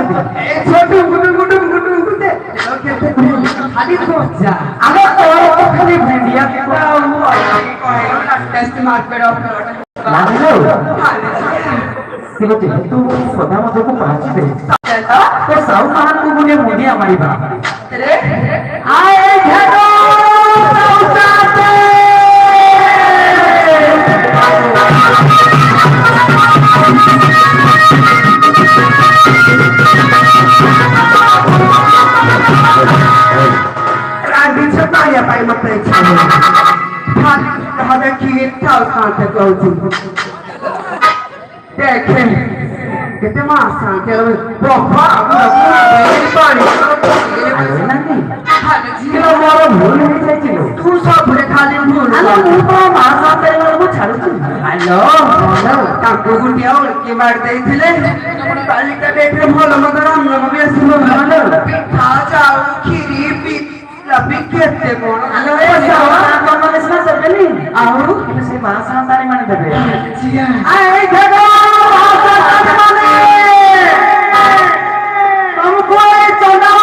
छोटू गुडू गुडू गुडू गुडे खाली सोचा अरे तो खाली भिंडिया के कहलो ना टेस्ट मार पे लागलो किलो तू स्वतः मध्ये को पाची दे तो साऊ महान को मुने मुनिया मारीबा रे आए घेरो साउताते रांडी छता या पाई मत छाने हमें की चाल कांटे कहू देखे कितने मासा के प्रोफा पानी किलो मोरो भूल नहीं चाहिए तू सब बड़े खाली भूल अरे तू तो मासा तेरे वाले को छाड़ तू हेलो हेलो काकू गुटिया और की मार दे थिले बालिका देख रे भोल मगर हम लोग भी सुनो हेलो पिठा जाओ खीरी पी लपी केते कोन हेलो ए सावा कौन ने सुना सब नहीं आओ से मासा तारे माने देबे आए जगो मासा माने तुमको चौदह